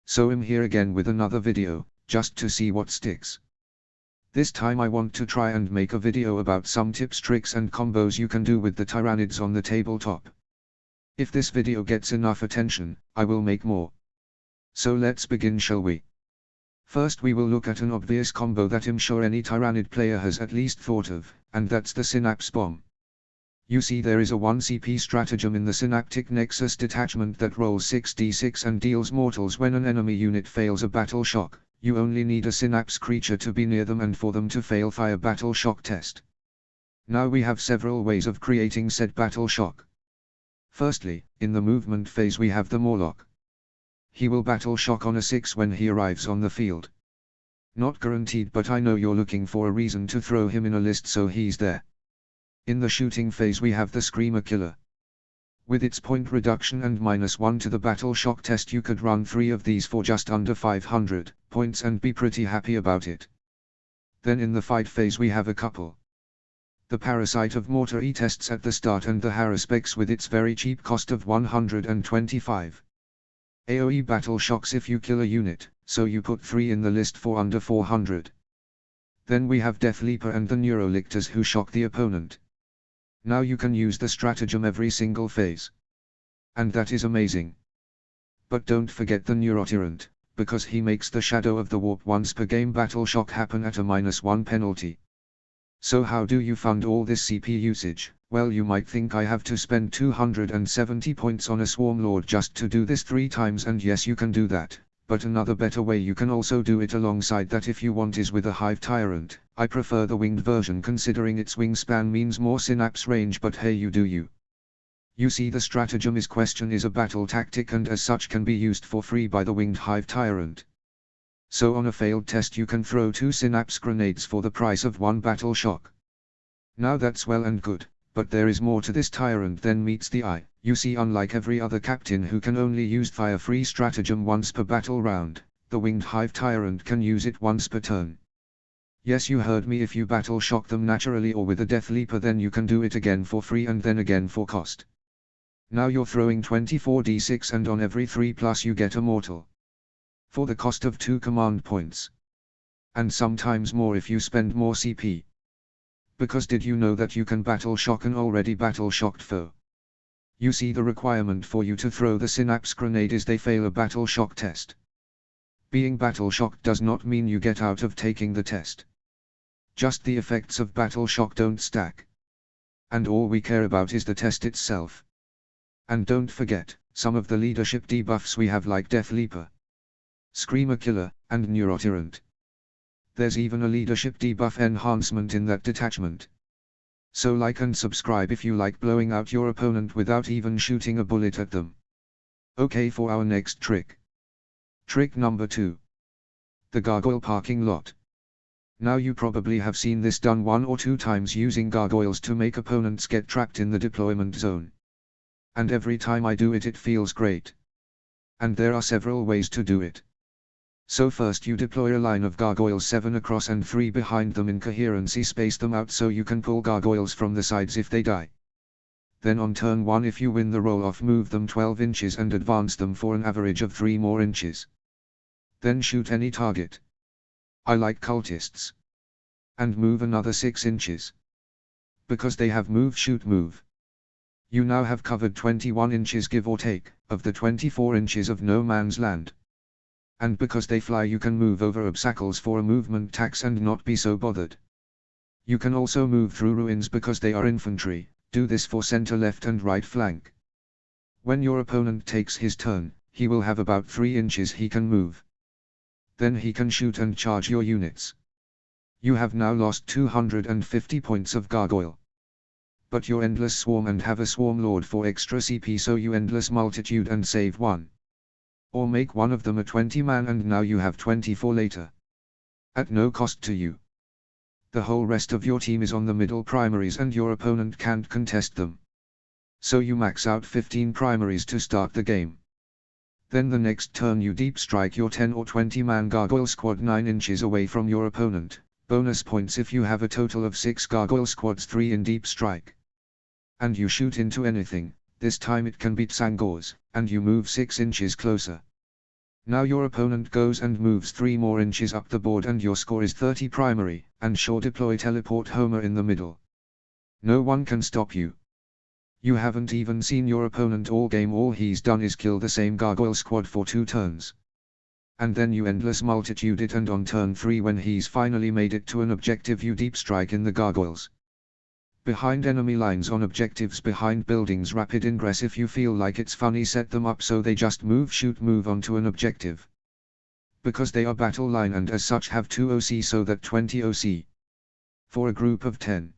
So I'm here again with another video, just to see what sticks. This time I want to try and make a video about some tips, tricks and combos you can do with the Tyranids on the tabletop. If this video gets enough attention, I will make more. So let's begin, shall we? First we will look at an obvious combo that I'm sure any Tyranid player has at least thought of, and that's the Synapse bomb. You see, there is a 1 CP stratagem in the Synaptic Nexus detachment that rolls 6d6 and deals mortals when an enemy unit fails a battle shock. You only need a Synapse creature to be near them and for them to fail fire battle shock test. Now we have several ways of creating said battle shock. Firstly, in the movement phase we have the Morlock. He will battle shock on a 6 when he arrives on the field. Not guaranteed, but I know you're looking for a reason to throw him in a list, so he's there. In the shooting phase we have the Screamer Killer. With its point reduction and -1 to the battle shock test, you could run 3 of these for just under 500 points and be pretty happy about it. Then in the fight phase we have a couple. The Parasite of Mortar E tests at the start and the Haruspex with its very cheap cost of 125. AoE battle shocks if you kill a unit, so you put 3 in the list for under 400. Then we have Death Leaper and the Neurolictors who shock the opponent. Now you can use the stratagem every single phase. And that is amazing. But don't forget the Neurotyrant, because he makes the Shadow of the Warp once per game battle shock happen at a -1 penalty. So how do you fund all this CP usage? Well, you might think I have to spend 270 points on a Swarm Lord just to do this 3 times, and yes, you can do that. But another better way you can also do it alongside that if you want is with a Hive Tyrant. I prefer the winged version considering its wingspan means more synapse range, but hey, you do you. You see, the stratagem is a battle tactic and as such can be used for free by the winged Hive Tyrant. So on a failed test you can throw 2 synapse grenades for the price of 1 battle shock. Now that's well and good, but there is more to this tyrant than meets the eye. You see, unlike every other captain who can only use fire-free stratagem once per battle round, the winged Hive Tyrant can use it once per turn. Yes, you heard me, if you battle shock them naturally or with a Death Leaper, then you can do it again for free and then again for cost. Now you're throwing 24d6 and on every 3+ you get a mortal. For the cost of 2 command points. And sometimes more if you spend more CP. Because did you know that you can battle shock an already battle shocked foe? You see, the requirement for you to throw the synapse grenade is they fail a battle shock test. Being battle shocked does not mean you get out of taking the test. Just the effects of battle shock don't stack. And all we care about is the test itself. And don't forget, some of the leadership debuffs we have, like Death Leaper, Screamer Killer, and Neurotyrant. There's even a leadership debuff enhancement in that detachment. So like and subscribe if you like blowing out your opponent without even shooting a bullet at them. Okay, for our next trick. Trick number 2. The Gargoyle Parking Lot. Now you probably have seen this done 1 or 2 times using gargoyles to make opponents get trapped in the deployment zone. And every time I do it, it feels great. And there are several ways to do it. So first you deploy a line of gargoyles 7 across and 3 behind them in coherency, space them out so you can pull gargoyles from the sides if they die. Then on turn 1, if you win the roll-off, move them 12 inches and advance them for an average of 3 more inches. Then shoot any target. I like cultists. And move another 6 inches. Because they have move shoot move. You now have covered 21 inches give or take, of the 24 inches of no man's land. And because they fly, you can move over obstacles for a movement tax and not be so bothered. You can also move through ruins because they are infantry. Do this for center, left and right flank. When your opponent takes his turn, he will have about 3 inches he can move. Then he can shoot and charge your units. You have now lost 250 points of gargoyle. But you're endless swarm and have a Swarm Lord for extra CP, so you endless multitude and save 1. Or make one of them a 20-man and now you have 24 later. At no cost to you. The whole rest of your team is on the middle primaries and your opponent can't contest them. So you max out 15 primaries to start the game. Then the next turn you deep strike your 10 or 20-man gargoyle squad 9 inches away from your opponent. Bonus points if you have a total of 6 gargoyle squads, 3 in deep strike. And you shoot into anything. This time it can be Tsangors, and you move 6 inches closer. Now your opponent goes and moves 3 more inches up the board and your score is 30 primary, and sure deploy teleport Homer in the middle. No one can stop you. You haven't even seen your opponent all game, all he's done is kill the same gargoyle squad for 2 turns. And then you endless multitude it, and on turn 3 when he's finally made it to an objective you deep strike in the gargoyles. Behind enemy lines, on objectives, behind buildings, rapid ingress. If you feel like it's funny, set them up so they just move, shoot, move onto an objective. Because they are battle line and as such have 2 OC, so that 20 OC. For a group of 10.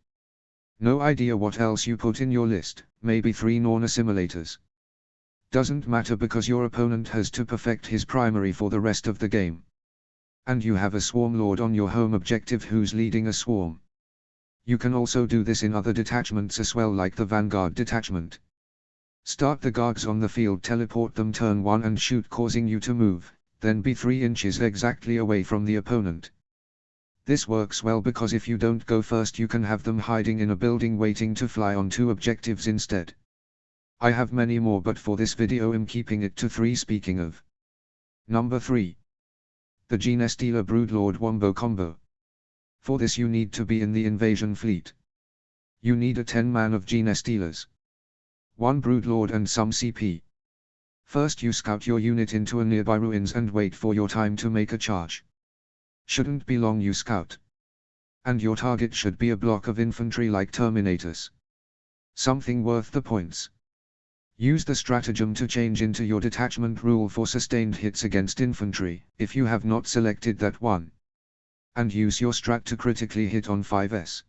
No idea what else you put in your list, maybe 3 non-assimilators. Doesn't matter because your opponent has to perfect his primary for the rest of the game. And you have a swarm lord on your home objective who's leading a swarm. You can also do this in other detachments as well, like the Vanguard detachment. Start the guards on the field, teleport them turn 1 and shoot, causing you to move, then be 3 inches exactly away from the opponent. This works well because if you don't go first you can have them hiding in a building waiting to fly on 2 objectives instead. I have many more, but for this video I'm keeping it to 3. Speaking of. Number 3. The Genestealer Broodlord Wombo Combo. For this you need to be in the invasion fleet. You need a 10-man of Genestealers. 1 Broodlord and some CP. First you scout your unit into a nearby ruins and wait for your time to make a charge. Shouldn't be long you scout. And your target should be a block of infantry like Terminators. Something worth the points. Use the stratagem to change into your detachment rule for sustained hits against infantry, if you have not selected that one. And use your strat to critically hit on 5s.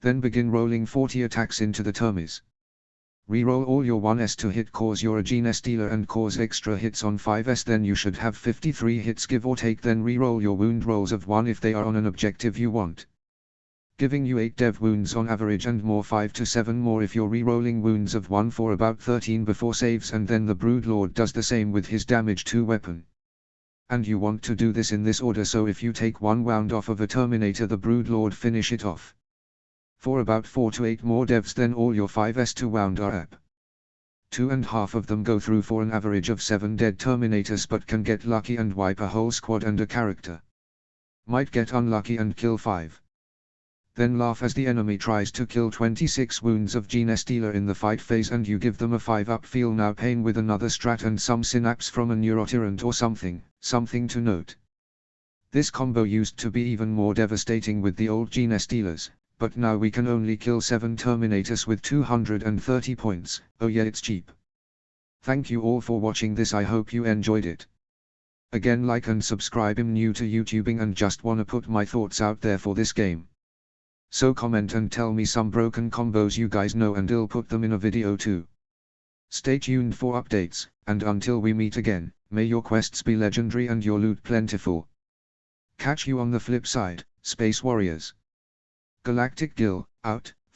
Then begin rolling 40 attacks into the termis. Reroll all your 1s to hit, cause you're a Genestealer, and cause extra hits on 5s, then you should have 53 hits give or take. Then reroll your wound rolls of 1 if they are on an objective you want. Giving you 8 dev wounds on average and more, 5 to 7 more if you're rerolling wounds of 1 for about 13 before saves, and then the Broodlord does the same with his damage 2 weapon. And you want to do this in this order, so if you take 1 wound off of a Terminator, the Broodlord finish it off. For about 4 to 8 more devs, then all your 5s to wound are up. 2.5 of them go through for an average of 7 dead Terminators, but can get lucky and wipe a whole squad and a character. Might get unlucky and kill 5. Then laugh as the enemy tries to kill 26 wounds of Genestealer in the fight phase and you give them a 5-up feel now pain with another strat and some synapse from a neurotyrant or something to note. This combo used to be even more devastating with the old Genestealers, but now we can only kill 7 Terminators with 230 points, oh yeah, it's cheap. Thank you all for watching this, I hope you enjoyed it. Again, like and subscribe, I'm new to YouTubing and just wanna put my thoughts out there for this game. So comment and tell me some broken combos you guys know and I'll put them in a video too. Stay tuned for updates, and until we meet again, may your quests be legendary and your loot plentiful. Catch you on the flip side, Space Warriors. Galactic Gill, out.